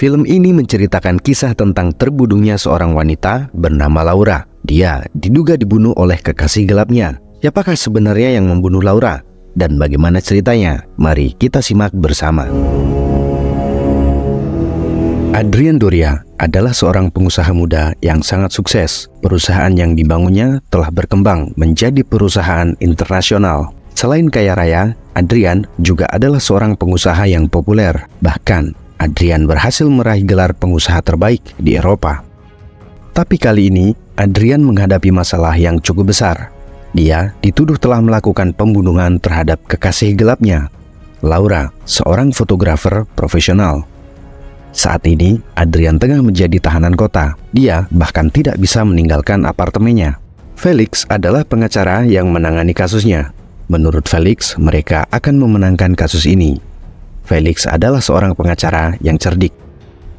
Film ini menceritakan kisah tentang terbunuhnya seorang wanita bernama Laura. Dia diduga dibunuh oleh kekasih gelapnya. Siapakah sebenarnya yang membunuh Laura? Dan bagaimana ceritanya? Mari kita simak bersama. Adrian Doria adalah seorang pengusaha muda yang sangat sukses. Perusahaan yang dibangunnya telah berkembang menjadi perusahaan internasional. Selain kaya raya, Adrian juga adalah seorang pengusaha yang populer. Bahkan, Adrian berhasil meraih gelar pengusaha terbaik di Eropa. Tapi kali ini, Adrian menghadapi masalah yang cukup besar. Dia dituduh telah melakukan pembunuhan terhadap kekasih gelapnya, Laura, seorang fotografer profesional. Saat ini, Adrian tengah menjadi tahanan kota. Dia bahkan tidak bisa meninggalkan apartemennya. Felix adalah pengacara yang menangani kasusnya. Menurut Felix, mereka akan memenangkan kasus ini. Felix adalah seorang pengacara yang cerdik.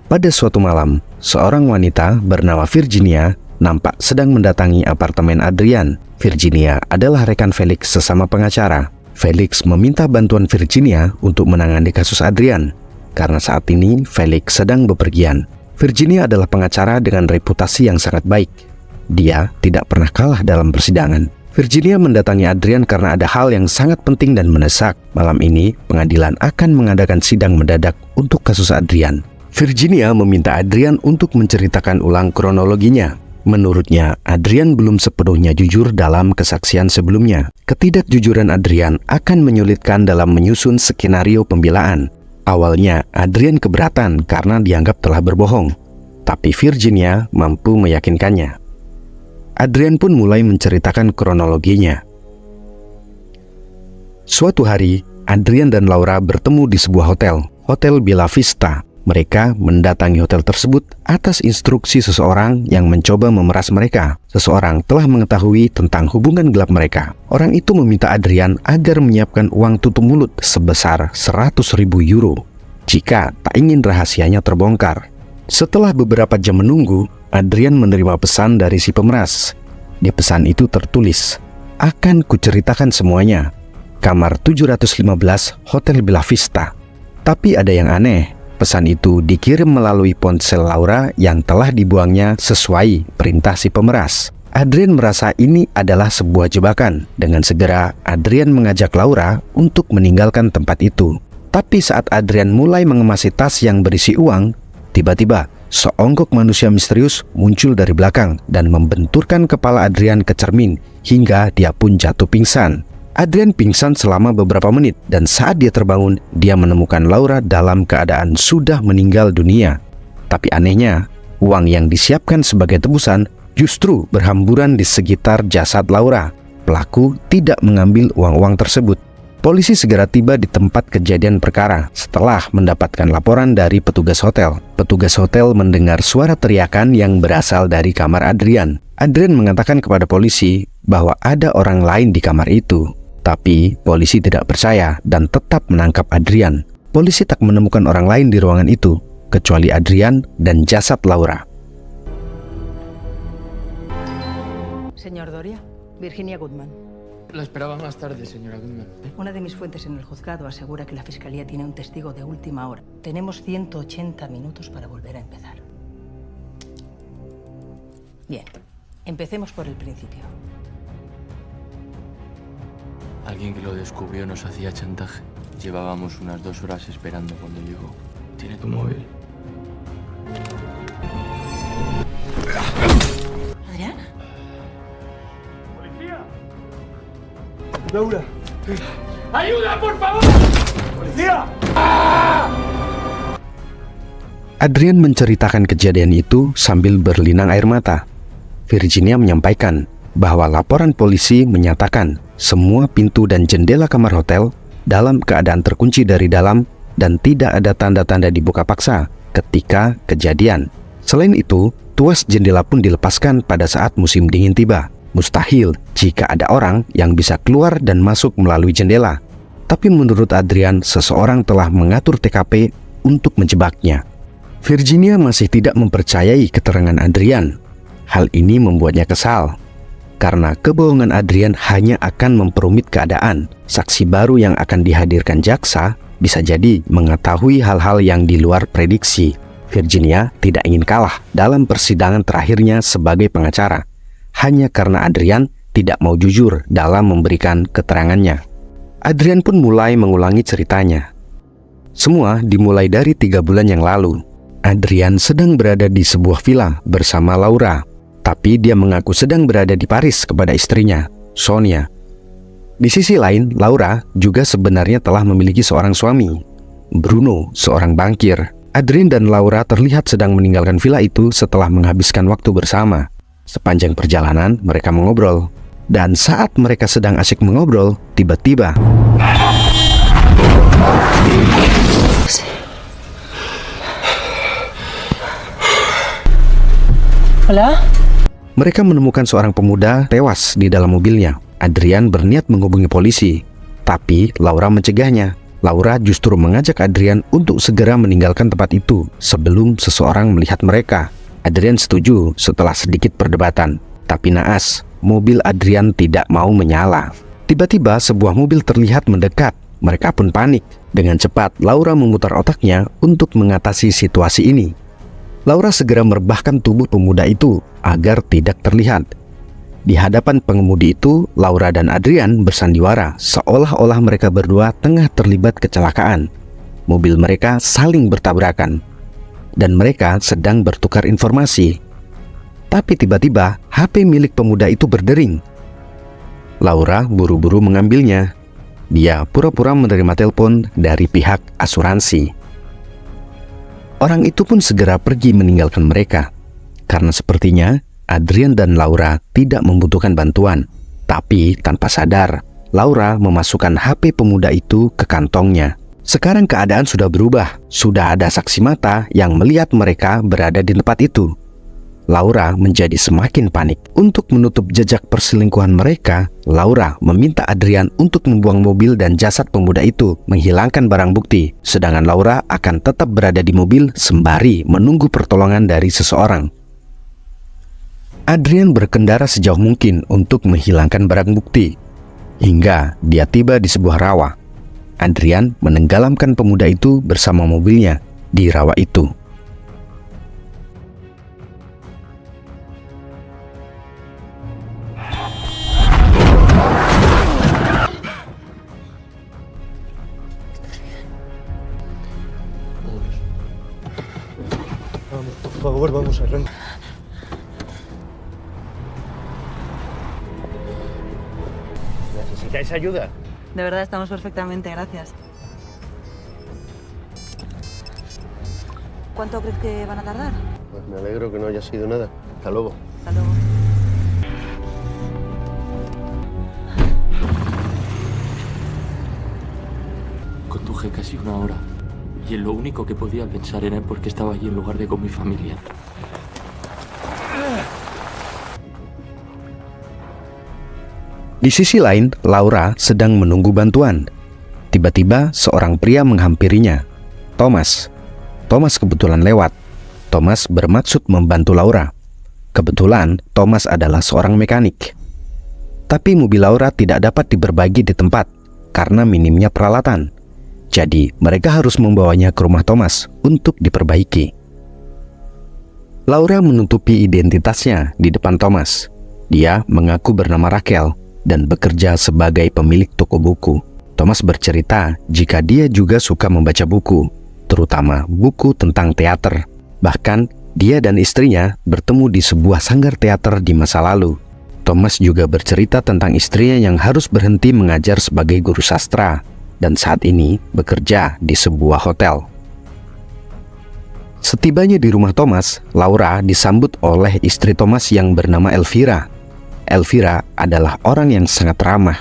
Pada suatu malam, seorang wanita bernama Virginia nampak sedang mendatangi apartemen Adrian. Virginia adalah rekan Felix sesama pengacara. Felix meminta bantuan Virginia untuk menangani kasus Adrian, karena saat ini Felix sedang bepergian. Virginia adalah pengacara dengan reputasi yang sangat baik. Dia tidak pernah kalah dalam persidangan. Virginia mendatangi Adrian karena ada hal yang sangat penting dan mendesak. Malam ini, pengadilan akan mengadakan sidang mendadak untuk kasus Adrian. Virginia meminta Adrian untuk menceritakan ulang kronologinya. Menurutnya, Adrian belum sepenuhnya jujur dalam kesaksian sebelumnya. Ketidakjujuran Adrian akan menyulitkan dalam menyusun skenario pembelaan. Awalnya, Adrian keberatan karena dianggap telah berbohong. Tapi Virginia mampu meyakinkannya. Adrian pun mulai menceritakan kronologinya. Suatu hari, Adrian dan Laura bertemu di sebuah hotel, Hotel Bella Vista. Mereka mendatangi hotel tersebut atas instruksi seseorang yang mencoba memeras mereka. Seseorang telah mengetahui tentang hubungan gelap mereka. Orang itu meminta Adrian agar menyiapkan uang tutup mulut sebesar 100.000 euro jika tak ingin rahasianya terbongkar. Setelah beberapa jam menunggu, Adrian menerima pesan dari si pemeras. Di pesan itu tertulis, "Akan kuceritakan semuanya. Kamar 715 Hotel Bella Vista." Tapi ada yang aneh. Pesan itu dikirim melalui ponsel Laura yang telah dibuangnya sesuai perintah si pemeras. Adrian merasa ini adalah sebuah jebakan. Dengan segera, Adrian mengajak Laura untuk meninggalkan tempat itu. Tapi saat Adrian mulai mengemasi tas yang berisi uang, tiba-tiba seonggok manusia misterius muncul dari belakang dan membenturkan kepala Adrian ke cermin hingga dia pun jatuh pingsan. Adrian pingsan selama beberapa menit dan saat dia terbangun, dia menemukan Laura dalam keadaan sudah meninggal dunia. Tapi anehnya, uang yang disiapkan sebagai tebusan justru berhamburan di sekitar jasad Laura. Pelaku tidak mengambil uang-uang tersebut. Polisi segera tiba di tempat kejadian perkara setelah mendapatkan laporan dari petugas hotel. Petugas hotel mendengar suara teriakan yang berasal dari kamar Adrian. Adrian mengatakan kepada polisi bahwa ada orang lain di kamar itu. Tapi polisi tidak percaya dan tetap menangkap Adrian. Polisi tak menemukan orang lain di ruangan itu, kecuali Adrian dan jasad Laura. Señor Doria, Virginia Goodman. La esperaba más tarde, señora Goodman. Una de mis fuentes en el juzgado asegura que la fiscalía tiene un testigo de última hora. Tenemos 180 minutos para volver a empezar. Bien, empecemos por el principio. Alguien que lo descubrió nos hacía chantaje. Llevábamos unas 2 horas esperando cuando llegó. ¿Tiene tu móvil? ¿Adrián? Laura. ¡Ayuda, por favor! ¡Policía! Adrian menceritakan kejadian itu sambil berlinang air mata. Virginia menyampaikan bahwa laporan polisi menyatakan semua pintu dan jendela kamar hotel dalam keadaan terkunci dari dalam dan tidak ada tanda-tanda dibuka paksa ketika kejadian. Selain itu, tuas jendela pun dilepaskan pada saat musim dingin tiba. Mustahil jika ada orang yang bisa keluar dan masuk melalui jendela. Tapi menurut Adrian, seseorang telah mengatur TKP untuk menjebaknya. Virginia masih tidak mempercayai keterangan Adrian. Hal ini membuatnya kesal, karena kebohongan Adrian hanya akan memperumit keadaan. Saksi baru yang akan dihadirkan jaksa bisa jadi mengetahui hal-hal yang di luar prediksi. Virginia tidak ingin kalah dalam persidangan terakhirnya sebagai pengacara, hanya karena Adrian tidak mau jujur dalam memberikan keterangannya. Adrian pun mulai mengulangi ceritanya. Semua dimulai dari 3 bulan yang lalu. Adrian sedang berada di sebuah villa bersama Laura, tapi dia mengaku sedang berada di Paris kepada istrinya, Sonia. Di sisi lain, Laura juga sebenarnya telah memiliki seorang suami, Bruno, seorang bankir. Adrian dan Laura terlihat sedang meninggalkan villa itu setelah menghabiskan waktu bersama. Sepanjang perjalanan, mereka mengobrol. Dan saat mereka sedang asyik mengobrol, tiba-tiba Hola. mereka menemukan seorang pemuda tewas di dalam mobilnya. Adrian berniat menghubungi polisi, tapi Laura mencegahnya. Laura justru mengajak Adrian untuk segera meninggalkan tempat itu sebelum seseorang melihat mereka. Adrian setuju setelah sedikit perdebatan, tapi naas, mobil Adrian tidak mau menyala. Tiba-tiba sebuah mobil terlihat mendekat. Mereka pun panik. Dengan cepat, Laura memutar otaknya untuk mengatasi situasi ini. Laura segera merebahkan tubuh pemuda itu agar tidak terlihat. Di hadapan pengemudi itu, Laura dan Adrian bersandiwara seolah-olah mereka berdua tengah terlibat kecelakaan. Mobil mereka saling bertabrakan, dan mereka sedang bertukar informasi. Tapi tiba-tiba, HP milik pemuda itu berdering. Laura buru-buru mengambilnya. Dia pura-pura menerima telepon dari pihak asuransi. Orang itu pun segera pergi meninggalkan mereka, karena sepertinya Adrian dan Laura tidak membutuhkan bantuan. Tapi tanpa sadar, Laura memasukkan HP pemuda itu ke kantongnya. Sekarang keadaan sudah berubah. Sudah ada saksi mata yang melihat mereka berada di tempat itu. Laura menjadi semakin panik. Untuk menutup jejak perselingkuhan mereka, Laura meminta Adrian untuk membuang mobil dan jasad pemuda itu, menghilangkan barang bukti. Sedangkan Laura akan tetap berada di mobil sembari menunggu pertolongan dari seseorang. Adrian berkendara sejauh mungkin untuk menghilangkan barang bukti, hingga dia tiba di sebuah rawa. Adrian menenggelamkan pemuda itu bersama mobilnya di rawa itu. Vamos, por favor, vamos, arranca. ¿Necesitáis ayuda? De verdad estamos perfectamente, gracias. ¿Cuánto crees que van a tardar? Pues me alegro que no haya sido nada. Hasta luego. Hasta luego. Conduje casi 1 hora. Y lo único que podía pensar era en por qué estaba allí en lugar de con mi familia. Di sisi lain, Laura sedang menunggu bantuan. Tiba-tiba seorang pria menghampirinya. Thomas. Thomas kebetulan lewat. Thomas bermaksud membantu Laura. Kebetulan Thomas adalah seorang mekanik. Tapi mobil Laura tidak dapat diberbagi di tempat karena minimnya peralatan. Jadi mereka harus membawanya ke rumah Thomas untuk diperbaiki. Laura menutupi identitasnya di depan Thomas. Dia mengaku bernama Rachel dan bekerja sebagai pemilik toko buku. Thomas bercerita jika dia juga suka membaca buku, terutama buku tentang teater. Bahkan dia dan istrinya bertemu di sebuah sanggar teater di masa lalu. Thomas juga bercerita tentang istrinya yang harus berhenti mengajar sebagai guru sastra dan saat ini bekerja di sebuah hotel. Setibanya di rumah Thomas, Laura disambut oleh istri Thomas yang bernama Elvira. Elvira adalah orang yang sangat ramah.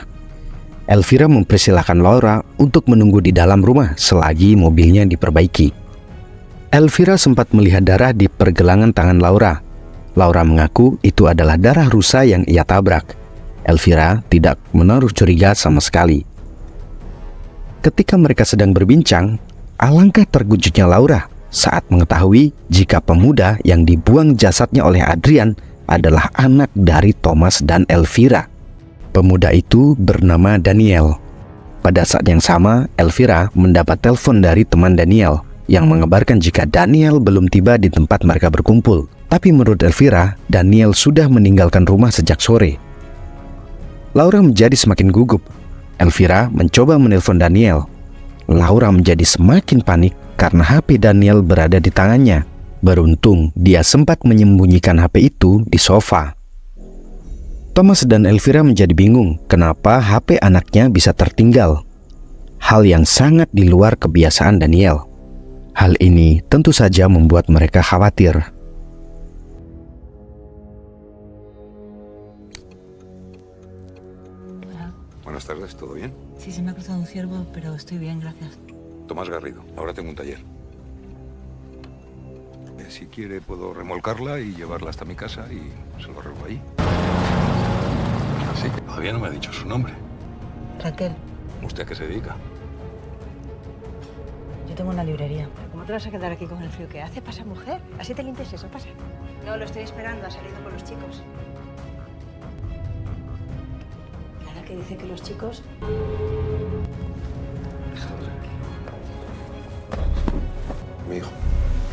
Elvira mempersilahkan Laura untuk menunggu di dalam rumah selagi mobilnya diperbaiki. Elvira sempat melihat darah di pergelangan tangan Laura. Laura mengaku itu adalah darah rusa yang ia tabrak. Elvira tidak menaruh curiga sama sekali. Ketika mereka sedang berbincang, alangkah terkejutnya Laura saat mengetahui jika pemuda yang dibuang jasadnya oleh Adrian adalah anak dari Thomas dan Elvira. Pemuda itu bernama Daniel. Pada saat yang sama, Elvira mendapat telepon dari teman Daniel yang mengabarkan jika Daniel belum tiba di tempat mereka berkumpul. Tapi menurut Elvira, Daniel sudah meninggalkan rumah sejak sore. Laura menjadi semakin gugup. Elvira mencoba menelpon Daniel. Laura menjadi semakin panik karena HP Daniel berada di tangannya. Beruntung dia sempat menyembunyikan HP itu di sofa. Thomas dan Elvira menjadi bingung kenapa HP anaknya bisa tertinggal. Hal yang sangat di luar kebiasaan Daniel. Hal ini tentu saja membuat mereka khawatir. Buenas tardes, ¿todo bien? Sí, se me ha cruzado un ciervo, pero estoy bien, gracias. Tomás Garrido, ahora tengo un taller. Si quiere puedo remolcarla y llevarla hasta mi casa y se lo arreglo ahí. Así que todavía no me ha dicho su nombre. Raquel, ¿Usted a qué se dedica? yo tengo una librería. ¿Cómo te vas a quedar aquí con el frío que hace? Pasa, mujer. Así te limpias eso, pasa. No, lo estoy esperando. Ha salido con los chicos. Nada que dice que los chicos... Mi hijo,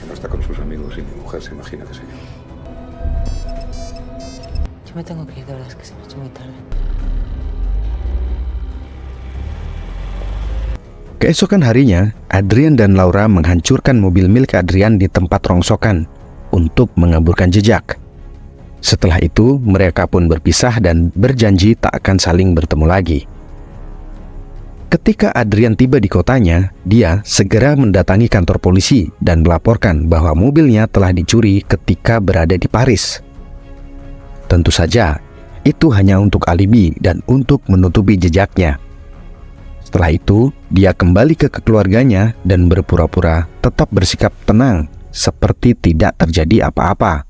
que no está con sus amigos y mi mujer se imagina que soy yo. Yo me tengo que ir, de verdad, es que se me ha hecho muy tarde. Keesokan harinya, Adrian dan Laura menghancurkan mobil milik Adrian di tempat rongsokan untuk mengaburkan jejak. Setelah itu, mereka pun berpisah dan berjanji tak akan saling bertemu lagi. Ketika Adrian tiba di kotanya, dia segera mendatangi kantor polisi dan melaporkan bahwa mobilnya telah dicuri ketika berada di Paris. Tentu saja, itu hanya untuk alibi dan untuk menutupi jejaknya. Setelah itu, dia kembali ke keluarganya dan berpura-pura tetap bersikap tenang, seperti tidak terjadi apa-apa.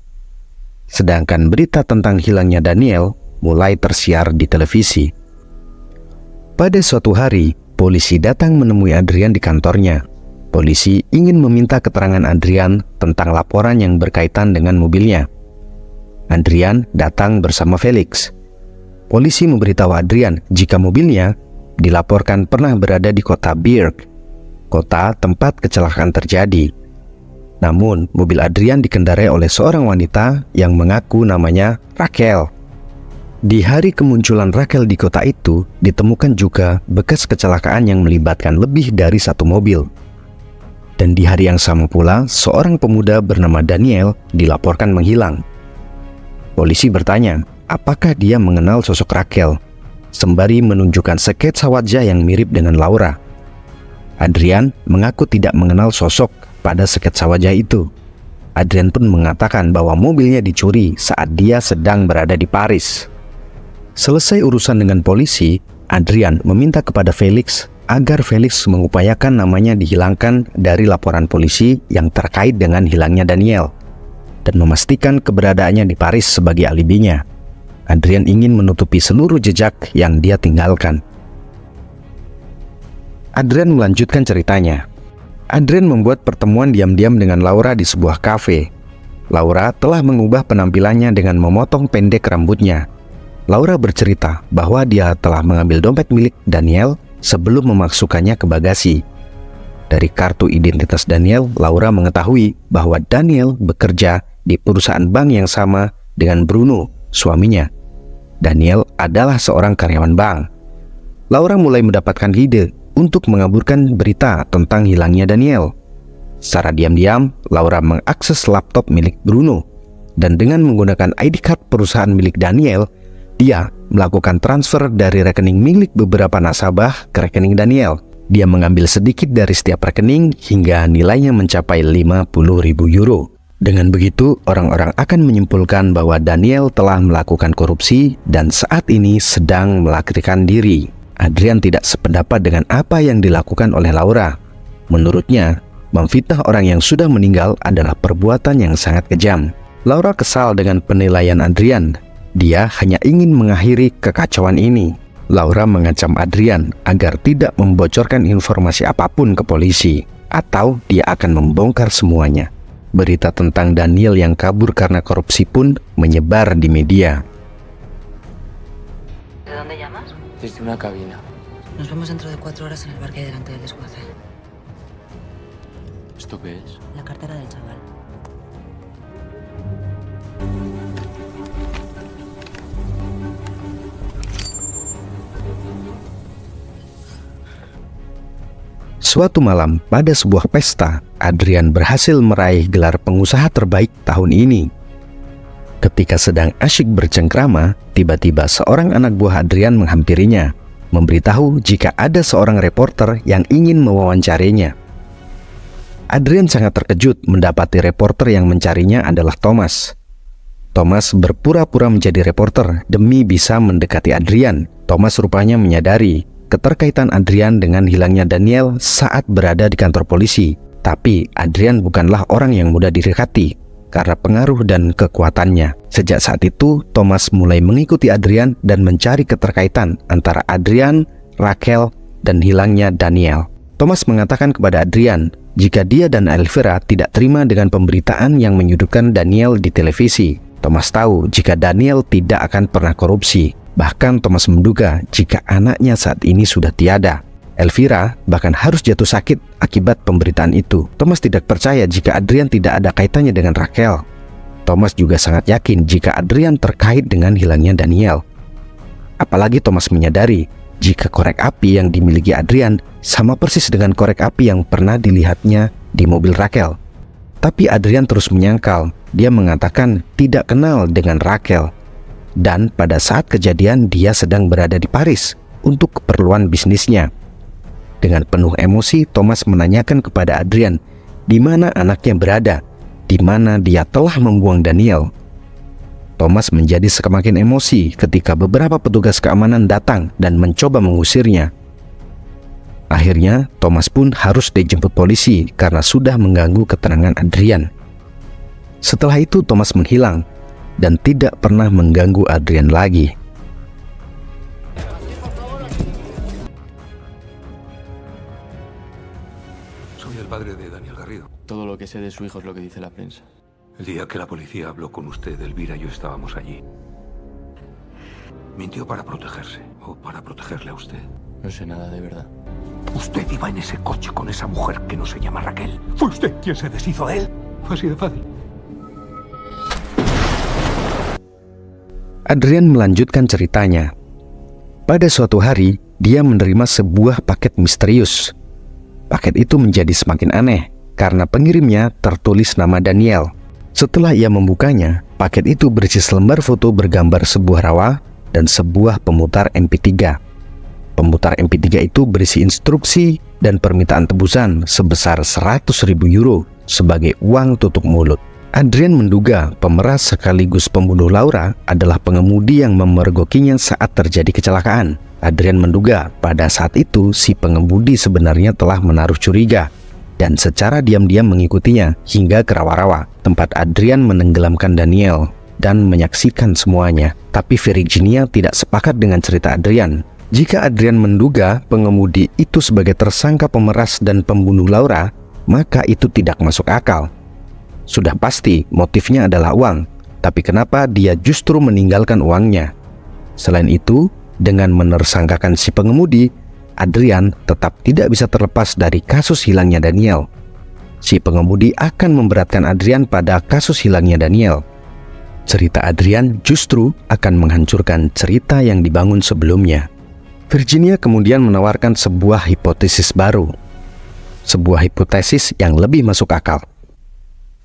Sedangkan berita tentang hilangnya Daniel mulai tersiar di televisi. Pada suatu hari, polisi datang menemui Adrian di kantornya. Polisi ingin meminta keterangan Adrian tentang laporan yang berkaitan dengan mobilnya. Adrian datang bersama Felix. Polisi memberitahu Adrian jika mobilnya dilaporkan pernah berada di kota Birk, kota tempat kecelakaan terjadi. Namun, mobil Adrian dikendarai oleh seorang wanita yang mengaku namanya Raquel. Di hari kemunculan Raquel di kota itu, ditemukan juga bekas kecelakaan yang melibatkan lebih dari satu mobil. Dan di hari yang sama pula, seorang pemuda bernama Daniel dilaporkan menghilang. Polisi bertanya, apakah dia mengenal sosok Raquel, sembari menunjukkan sketsa wajah yang mirip dengan Laura. Adrian mengaku tidak mengenal sosok pada sketsa wajah itu. Adrian pun mengatakan bahwa mobilnya dicuri saat dia sedang berada di Paris. Selesai urusan dengan polisi, Adrian meminta kepada Felix agar Felix mengupayakan namanya dihilangkan dari laporan polisi yang terkait dengan hilangnya Daniel dan memastikan keberadaannya di Paris sebagai alibinya. Adrian ingin menutupi seluruh jejak yang dia tinggalkan. Adrian melanjutkan ceritanya. Adrian membuat pertemuan diam-diam dengan Laura di sebuah kafe. Laura telah mengubah penampilannya dengan memotong pendek rambutnya. Laura bercerita bahwa dia telah mengambil dompet milik Daniel sebelum memasukkannya ke bagasi. Dari kartu identitas Daniel, Laura mengetahui bahwa Daniel bekerja di perusahaan bank yang sama dengan Bruno, suaminya. Daniel adalah seorang karyawan bank. Laura mulai mendapatkan ide untuk mengaburkan berita tentang hilangnya Daniel. Secara diam-diam, Laura mengakses laptop milik Bruno, dan dengan menggunakan ID card perusahaan milik Daniel, dia melakukan transfer dari rekening milik beberapa nasabah ke rekening Daniel. Dia mengambil sedikit dari setiap rekening hingga nilainya mencapai 50.000 euro. Dengan begitu, orang-orang akan menyimpulkan bahwa Daniel telah melakukan korupsi dan saat ini sedang melarikan diri. Adrian tidak sependapat dengan apa yang dilakukan oleh Laura. Menurutnya, memfitnah orang yang sudah meninggal adalah perbuatan yang sangat kejam. Laura kesal dengan penilaian Adrian. Dia hanya ingin mengakhiri kekacauan ini. Laura mengancam Adrian agar tidak membocorkan informasi apapun ke polisi, atau dia akan membongkar semuanya. Berita tentang Daniel yang kabur karena korupsi pun menyebar di media. ¿De dónde llamas? Desde una cabina. Nos vemos dentro de 4 horas en el bar que hay delante del desguace. ¿Esto qué es? La cartera del chaval. Suatu malam pada sebuah pesta, Adrian berhasil meraih gelar pengusaha terbaik tahun ini. Ketika sedang asyik bercengkrama, tiba-tiba seorang anak buah Adrian menghampirinya, memberitahu jika ada seorang reporter yang ingin mewawancarinya. Adrian sangat terkejut mendapati reporter yang mencarinya adalah Thomas. Thomas berpura-pura menjadi reporter demi bisa mendekati Adrian. Thomas rupanya menyadari keterkaitan Adrian dengan hilangnya Daniel saat berada di kantor polisi. Tapi Adrian bukanlah orang yang mudah didekati karena pengaruh dan kekuatannya. Sejak saat itu, Thomas mulai mengikuti Adrian dan mencari keterkaitan antara Adrian, Rachel, dan hilangnya Daniel. Thomas mengatakan kepada Adrian jika dia dan Elvira tidak terima dengan pemberitaan yang menyudutkan Daniel di televisi. Thomas tahu jika Daniel tidak akan pernah korupsi. Bahkan Thomas menduga jika anaknya saat ini sudah tiada. Elvira bahkan harus jatuh sakit akibat pemberitaan itu. Thomas tidak percaya jika Adrian tidak ada kaitannya dengan Rachel. Thomas juga sangat yakin jika Adrian terkait dengan hilangnya Daniel. Apalagi Thomas menyadari jika korek api yang dimiliki Adrian sama persis dengan korek api yang pernah dilihatnya di mobil Rachel. Tapi Adrian terus menyangkal. Dia mengatakan tidak kenal dengan Rachel. Dan pada saat kejadian dia sedang berada di Paris untuk keperluan bisnisnya. Dengan penuh emosi, Thomas menanyakan kepada Adrian di mana anaknya berada, di mana dia telah membuang Daniel. Thomas menjadi semakin emosi ketika beberapa petugas keamanan datang dan mencoba mengusirnya. Akhirnya, Thomas pun harus dijemput polisi karena sudah mengganggu ketenangan Adrian. Setelah itu, Thomas menghilang dan tidak pernah mengganggu Adrian lagi. Soy el padre de Daniel Garrido. Todo lo que sé de su hijo es lo que dice la prensa. El día que la policía habló con usted, Elvira y yo estábamos allí. ¿Mintió para protegerse o para protegerle a usted? No sé nada de verdad. Usted iba en ese coche con esa mujer que no se llama Raquel. ¿Fue usted quien se deshizo de él? Fue así de fácil. Adrian melanjutkan ceritanya. Pada suatu hari, dia menerima sebuah paket misterius. Paket itu menjadi semakin aneh karena pengirimnya tertulis nama Daniel. Setelah ia membukanya, paket itu berisi selembar foto bergambar sebuah rawa dan sebuah pemutar MP3. Pemutar MP3 itu berisi instruksi dan permintaan tebusan sebesar 100.000 euro sebagai uang tutup mulut. Adrian menduga pemeras sekaligus pembunuh Laura adalah pengemudi yang memergokinya saat terjadi kecelakaan. Adrian menduga pada saat itu si pengemudi sebenarnya telah menaruh curiga dan secara diam-diam mengikutinya hingga ke rawa-rawa tempat Adrian menenggelamkan Daniel dan menyaksikan semuanya. Tapi Virginia tidak sepakat dengan cerita Adrian. Jika Adrian menduga pengemudi itu sebagai tersangka pemeras dan pembunuh Laura, maka itu tidak masuk akal. Sudah pasti motifnya adalah uang, tapi kenapa dia justru meninggalkan uangnya? Selain itu, dengan menersangkakan si pengemudi, Adrian tetap tidak bisa terlepas dari kasus hilangnya Daniel. Si pengemudi akan memberatkan Adrian pada kasus hilangnya Daniel. Cerita Adrian justru akan menghancurkan cerita yang dibangun sebelumnya. Virginia kemudian menawarkan sebuah hipotesis baru. Sebuah hipotesis yang lebih masuk akal.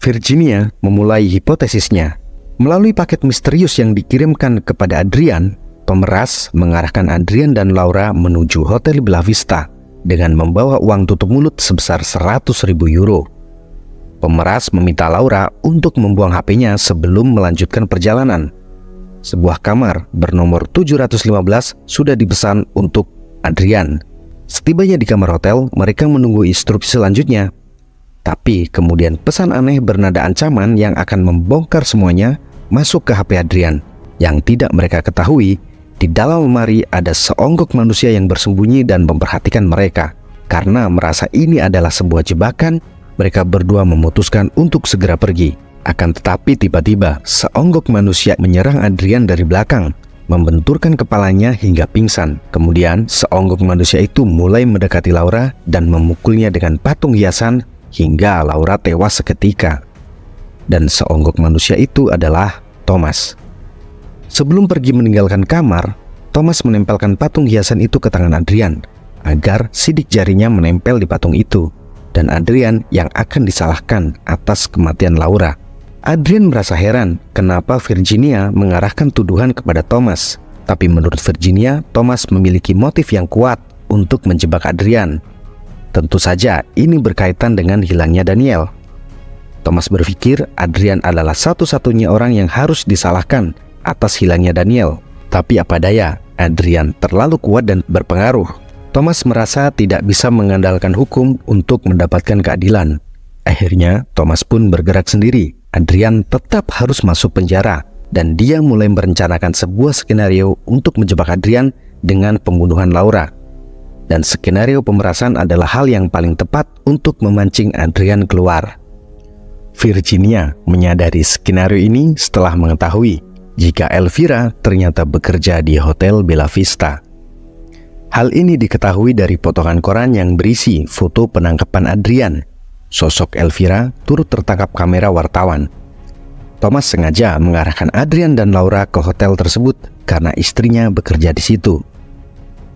Virginia memulai hipotesisnya. Melalui paket misterius yang dikirimkan kepada Adrian, pemeras mengarahkan Adrian dan Laura menuju Hotel Bella Vista dengan membawa uang tutup mulut sebesar 100.000 euro. Pemeras meminta Laura untuk membuang HP-nya sebelum melanjutkan perjalanan. Sebuah kamar bernomor 715 sudah dipesan untuk Adrian. Setibanya di kamar hotel, mereka menunggu instruksi selanjutnya. Tapi kemudian pesan aneh bernada ancaman yang akan membongkar semuanya masuk ke HP Adrian. Yang tidak mereka ketahui, di dalam lemari ada seonggok manusia yang bersembunyi dan memperhatikan mereka. Karena merasa ini adalah sebuah jebakan, mereka berdua memutuskan untuk segera pergi. Akan tetapi tiba-tiba seonggok manusia menyerang Adrian dari belakang, membenturkan kepalanya hingga pingsan. Kemudian seonggok manusia itu mulai mendekati Laura dan memukulnya dengan patung hiasan hingga Laura tewas seketika. Dan seonggok manusia itu adalah Thomas. Sebelum pergi meninggalkan kamar, Thomas menempelkan patung hiasan itu ke tangan Adrian agar sidik jarinya menempel di patung itu, dan Adrian yang akan disalahkan atas kematian Laura. Adrian merasa heran kenapa Virginia mengarahkan tuduhan kepada Thomas, tapi menurut Virginia, Thomas memiliki motif yang kuat untuk menjebak Adrian. Tentu saja ini berkaitan dengan hilangnya Daniel. Thomas berpikir Adrian adalah satu-satunya orang yang harus disalahkan atas hilangnya Daniel. Tapi apa daya, Adrian terlalu kuat dan berpengaruh. Thomas merasa tidak bisa mengandalkan hukum untuk mendapatkan keadilan. Akhirnya, Thomas pun bergerak sendiri. Adrian tetap harus masuk penjara, dan dia mulai merencanakan sebuah skenario untuk menjebak Adrian dengan pembunuhan Laura. Dan skenario pemerasan adalah hal yang paling tepat untuk memancing Adrian keluar. Virginia menyadari skenario ini setelah mengetahui jika Elvira ternyata bekerja di Hotel Bella Vista. Hal ini diketahui dari potongan koran yang berisi foto penangkapan Adrian. Sosok Elvira turut tertangkap kamera wartawan. Thomas sengaja mengarahkan Adrian dan Laura ke hotel tersebut karena istrinya bekerja di situ.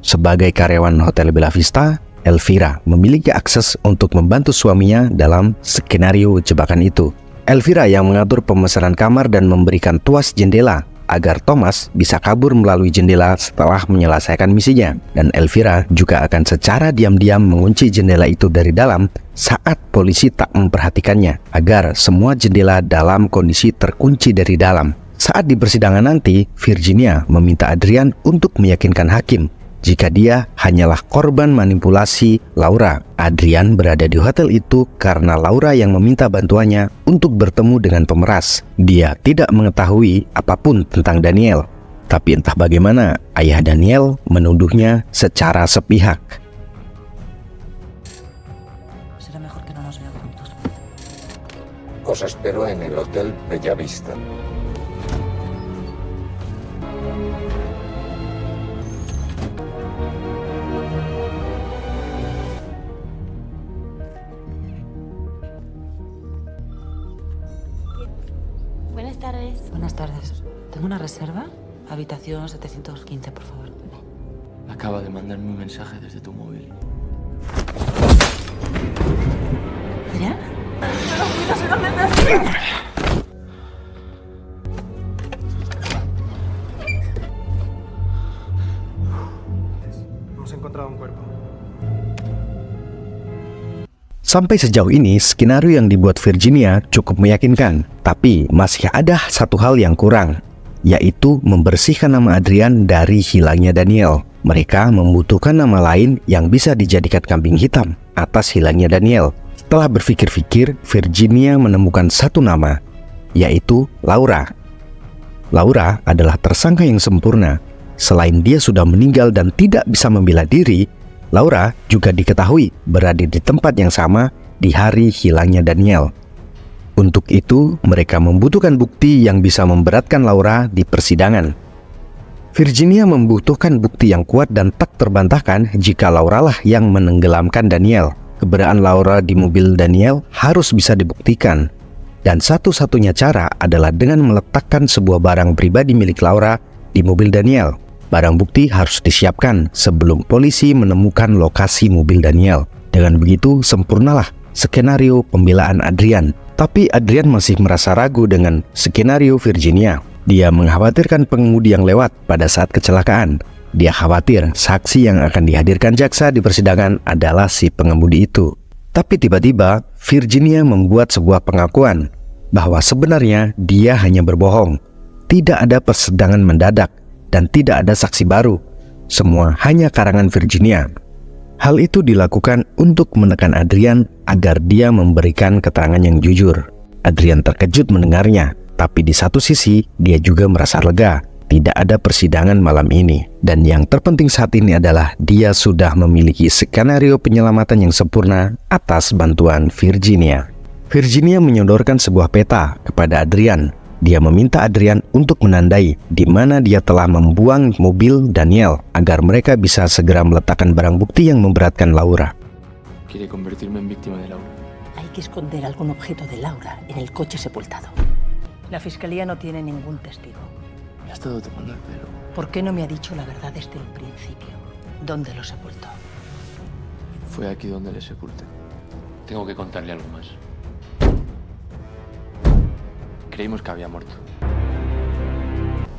Sebagai karyawan Hotel Bella Vista, Elvira memiliki akses untuk membantu suaminya dalam skenario jebakan itu. Elvira yang mengatur pemesanan kamar dan memberikan tuas jendela agar Thomas bisa kabur melalui jendela setelah menyelesaikan misinya. Dan Elvira juga akan secara diam-diam mengunci jendela itu dari dalam saat polisi tak memperhatikannya, agar semua jendela dalam kondisi terkunci dari dalam. Saat di persidangan nanti, Virginia meminta Adrian untuk meyakinkan hakim jika dia hanyalah korban manipulasi Laura. Adrian berada di hotel itu karena Laura yang meminta bantuannya untuk bertemu dengan pemeras. Dia tidak mengetahui apapun tentang Daniel. Tapi entah bagaimana, ayah Daniel menuduhnya secara sepihak. Será mejor que no nos vea juntos. Os espero en el Hotel Bellavista. Buenas tardes. Buenas tardes. Tengo una reserva. Habitación 715, por favor. Acaba de mandarme un mensaje desde tu móvil. ¿Adrián? Hemos encontrado un cuerpo. Sampai sejauh ini, skenario yang dibuat Virginia cukup meyakinkan. Tapi masih ada satu hal yang kurang, yaitu membersihkan nama Adrian dari hilangnya Daniel. Mereka membutuhkan nama lain yang bisa dijadikan kambing hitam atas hilangnya Daniel. Setelah berpikir-pikir, Virginia menemukan satu nama, yaitu Laura. Laura adalah tersangka yang sempurna. Selain dia sudah meninggal dan tidak bisa membela diri, Laura juga diketahui berada di tempat yang sama di hari hilangnya Daniel. Untuk itu, mereka membutuhkan bukti yang bisa memberatkan Laura di persidangan. Virginia membutuhkan bukti yang kuat dan tak terbantahkan jika Laura lah yang menenggelamkan Daniel. Keberadaan Laura di mobil Daniel harus bisa dibuktikan. Dan satu-satunya cara adalah dengan meletakkan sebuah barang pribadi milik Laura di mobil Daniel. Barang bukti harus disiapkan sebelum polisi menemukan lokasi mobil Daniel. Dengan begitu, sempurnalah skenario pembelaan Adrian. Tapi Adrian masih merasa ragu dengan skenario Virginia. Dia mengkhawatirkan pengemudi yang lewat pada saat kecelakaan. Dia khawatir saksi yang akan dihadirkan jaksa di persidangan adalah si pengemudi itu. Tapi tiba-tiba, Virginia membuat sebuah pengakuan bahwa sebenarnya dia hanya berbohong. Tidak ada persidangan mendadak dan tidak ada saksi baru. Semua hanya karangan Virginia. Hal itu dilakukan untuk menekan Adrian agar dia memberikan keterangan yang jujur. Adrian terkejut mendengarnya, tapi di satu sisi dia juga merasa lega. Tidak ada persidangan malam ini. Dan yang terpenting saat ini adalah dia sudah memiliki skenario penyelamatan yang sempurna atas bantuan Virginia. Virginia menyodorkan sebuah peta kepada Adrian. Dia meminta Adrian untuk menandai di mana dia telah membuang mobil Daniel agar mereka bisa segera meletakkan barang bukti yang memberatkan Laura. Quiere convertirme en víctima de Laura. Hay que esconder algún objeto de Laura en el coche sepultado. La fiscalía no tiene ningún testigo. Me ha estado tomando el pelo. ¿Por qué no me ha dicho la verdad desde el principio? ¿Dónde lo sepultó? Fue aquí donde le sepulté. Tengo que contarle algo más. Creímos que había muerto.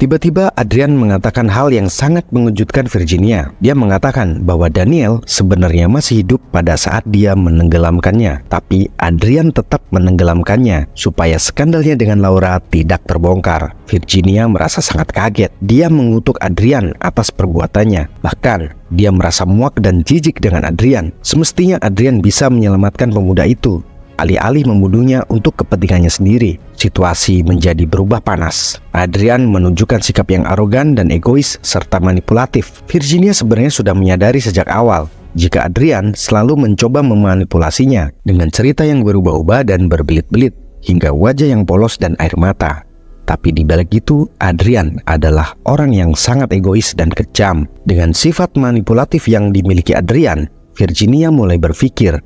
Tiba-tiba Adrian mengatakan hal yang sangat mengejutkan Virginia. Dia mengatakan bahwa Daniel sebenarnya masih hidup pada saat dia menenggelamkannya. Tapi Adrian tetap menenggelamkannya supaya skandalnya dengan Laura tidak terbongkar. Virginia merasa sangat kaget. Dia mengutuk Adrian atas perbuatannya. Bahkan dia merasa muak dan jijik dengan Adrian. Semestinya Adrian bisa menyelamatkan pemuda itu, alih-alih membunuhnya untuk kepentingannya sendiri. Situasi menjadi berubah panas. Adrian menunjukkan sikap yang arogan dan egois serta manipulatif. Virginia sebenarnya sudah menyadari sejak awal jika Adrian selalu mencoba memanipulasinya dengan cerita yang berubah-ubah dan berbelit-belit hingga wajah yang polos dan air mata. Tapi di balik itu, Adrian adalah orang yang sangat egois dan kejam. Dengan sifat manipulatif yang dimiliki Adrian, Virginia mulai berpikir,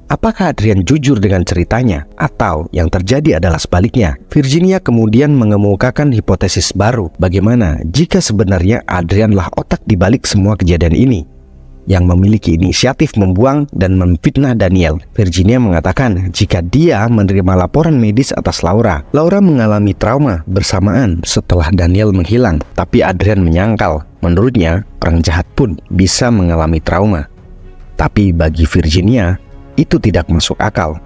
apakah Adrian jujur dengan ceritanya? Atau yang terjadi adalah sebaliknya? Virginia kemudian mengemukakan hipotesis baru. Bagaimana jika sebenarnya Adrianlah otak di balik semua kejadian ini, yang memiliki inisiatif membuang dan memfitnah Daniel? Virginia mengatakan jika dia menerima laporan medis atas Laura. Laura mengalami trauma bersamaan setelah Daniel menghilang. Tapi Adrian menyangkal. Menurutnya, orang jahat pun bisa mengalami trauma. Tapi bagi Virginia, itu tidak masuk akal.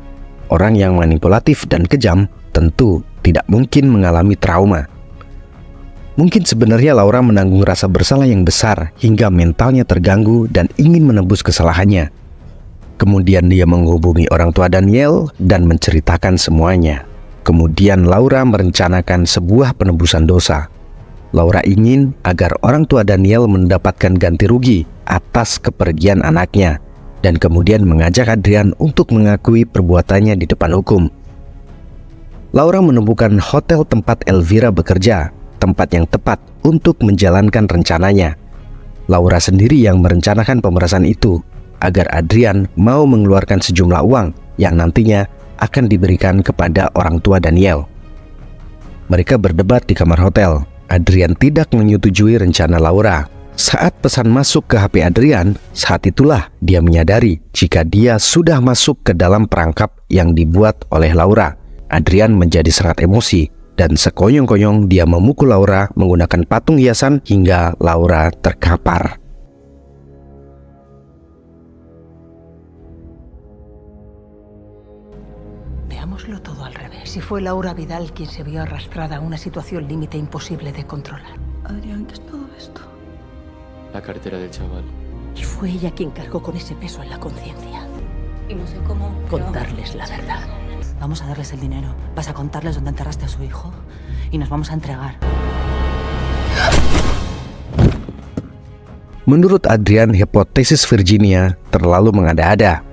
Orang yang manipulatif dan kejam tentu tidak mungkin mengalami trauma. Mungkin sebenarnya Laura menanggung rasa bersalah yang besar hingga mentalnya terganggu dan ingin menebus kesalahannya. Kemudian dia menghubungi orang tua Daniel dan menceritakan semuanya. Kemudian Laura merencanakan sebuah penebusan dosa. Laura ingin agar orang tua Daniel mendapatkan ganti rugi atas kepergian anaknya, dan kemudian mengajak Adrian untuk mengakui perbuatannya di depan hukum. Laura menemukan hotel tempat Elvira bekerja, tempat yang tepat untuk menjalankan rencananya. Laura sendiri yang merencanakan pemerasan itu, agar Adrian mau mengeluarkan sejumlah uang yang nantinya akan diberikan kepada orang tua Daniel. Mereka berdebat di kamar hotel. Adrian tidak menyetujui rencana Laura. Saat pesan masuk ke HP Adrian, saat itulah dia menyadari jika dia sudah masuk ke dalam perangkap yang dibuat oleh Laura. Adrian menjadi sangat emosi dan sekoyong-koyong dia memukul Laura menggunakan patung hiasan hingga Laura terkapar. Veámoslo todo al revés. Si fue Laura Vidal quien se vio arrastrada a una situación límite imposible de controlar. Adrián, ¿qué es todo esto? La cartera del chaval. Y fue ella quien cargó con ese peso en la conciencia. Y no sé cómo... Contarles la verdad. Vamos a darles el dinero. Vas a contarles dónde enterraste a su hijo y nos vamos a entregar. Menurut Adrian, hipotesis Virginia terlalu mengada-ada.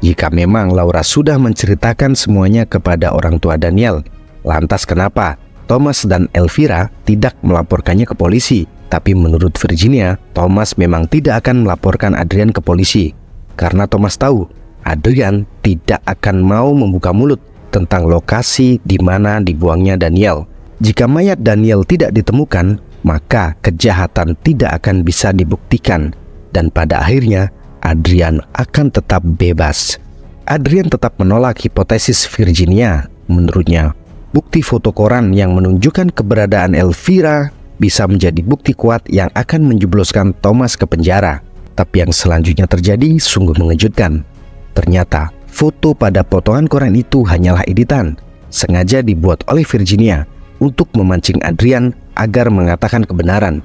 Jika memang Laura sudah menceritakan semuanya kepada orang tua Daniel, lantas kenapa Thomas dan Elvira tidak melaporkannya ke polisi? Tapi menurut Virginia, Thomas memang tidak akan melaporkan Adrian ke polisi karena Thomas tahu Adrian tidak akan mau membuka mulut tentang lokasi di mana dibuangnya Daniel. Jika mayat Daniel tidak ditemukan, maka kejahatan tidak akan bisa dibuktikan dan pada akhirnya Adrian akan tetap bebas. Adrian tetap menolak hipotesis Virginia. Menurutnya, bukti foto koran yang menunjukkan keberadaan Elvira bisa menjadi bukti kuat yang akan menjebloskan Thomas ke penjara. Tapi yang selanjutnya terjadi sungguh mengejutkan. Ternyata foto pada potongan koran itu hanyalah editan, sengaja dibuat oleh Virginia untuk memancing Adrian agar mengatakan kebenaran.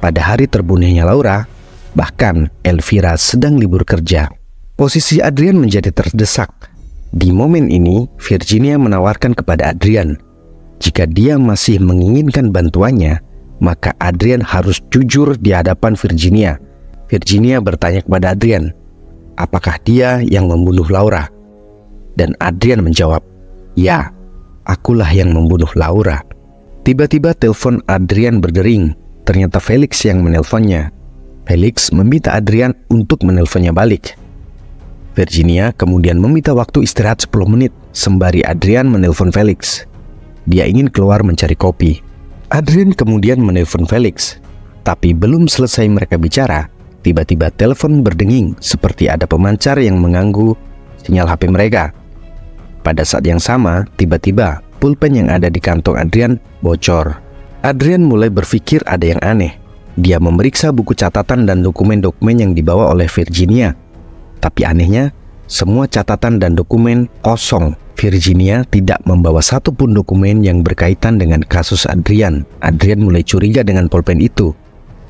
Pada hari terbunuhnya Laura, bahkan Elvira sedang libur kerja. Posisi Adrian menjadi terdesak. Di momen ini, Virginia menawarkan kepada Adrian, jika dia masih menginginkan bantuannya, maka Adrian harus jujur di hadapan Virginia. Virginia bertanya kepada Adrian, apakah dia yang membunuh Laura? Dan Adrian menjawab, ya, akulah yang membunuh Laura. Tiba-tiba telepon Adrian berdering. Ternyata Felix yang menelponnya. Felix meminta Adrian untuk menelponnya balik. Virginia kemudian meminta waktu istirahat 10 menit sembari Adrian menelpon Felix. Dia ingin keluar mencari kopi. Adrian kemudian menelpon Felix. Tapi belum selesai mereka bicara, tiba-tiba telepon berdenging seperti ada pemancar yang mengganggu sinyal HP mereka. Pada saat yang sama, tiba-tiba pulpen yang ada di kantong Adrian bocor. Adrian mulai berpikir ada yang aneh. Dia memeriksa buku catatan dan dokumen-dokumen yang dibawa oleh Virginia. Tapi anehnya, semua catatan dan dokumen kosong. Virginia tidak membawa satupun dokumen yang berkaitan dengan kasus Adrian. Adrian mulai curiga dengan pulpen itu.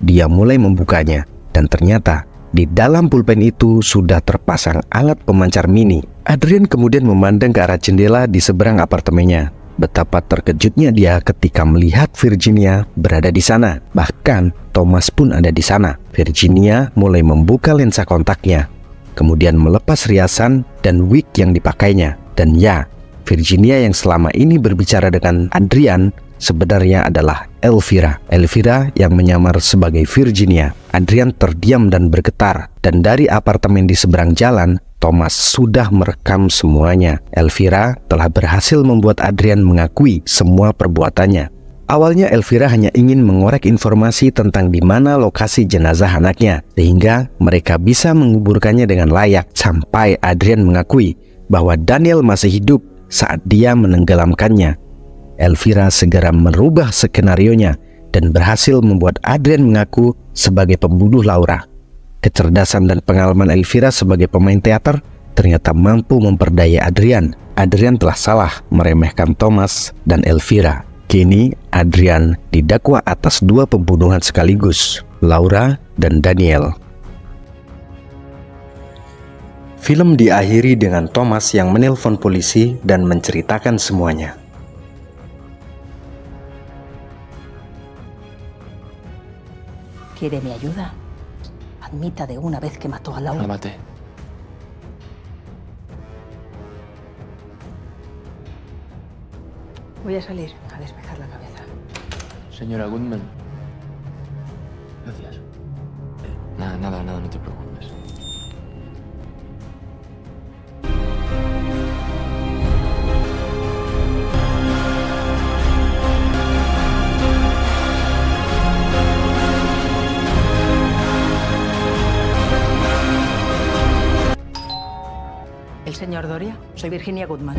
Dia mulai membukanya, dan ternyata di dalam pulpen itu sudah terpasang alat pemancar mini. Adrian kemudian memandang ke arah jendela di seberang apartemennya. Betapa terkejutnya dia ketika melihat Virginia berada di sana. Bahkan Thomas pun ada di sana. Virginia mulai membuka lensa kontaknya, kemudian melepas riasan dan wig yang dipakainya. Dan ya, Virginia yang selama ini berbicara dengan Adrian sebenarnya adalah Elvira. Elvira yang menyamar sebagai Virginia. Adrian terdiam dan bergetar, dan dari apartemen di seberang jalan, Thomas sudah merekam semuanya. Elvira telah berhasil membuat Adrian mengakui semua perbuatannya. Awalnya Elvira hanya ingin mengorek informasi tentang di mana lokasi jenazah anaknya, sehingga mereka bisa menguburkannya dengan layak, sampai Adrian mengakui bahwa Daniel masih hidup saat dia menenggelamkannya. Elvira segera merubah skenarionya dan berhasil membuat Adrian mengaku sebagai pembunuh Laura. Kecerdasan dan pengalaman Elvira sebagai pemain teater ternyata mampu memperdaya Adrian. Adrian telah salah meremehkan Thomas dan Elvira. Kini Adrian didakwa atas 2 pembunuhan sekaligus, Laura dan Daniel. Film diakhiri dengan Thomas yang menelpon polisi dan menceritakan semuanya. ¿Quiere mi ayuda? Admita de una vez que mató a La Laura. maté. Voy a salir a despejar la cabeza. Señora Goodman. Gracias. Nada, no te preocupes. ¿El señor Doria? Soy Virginia Goodman.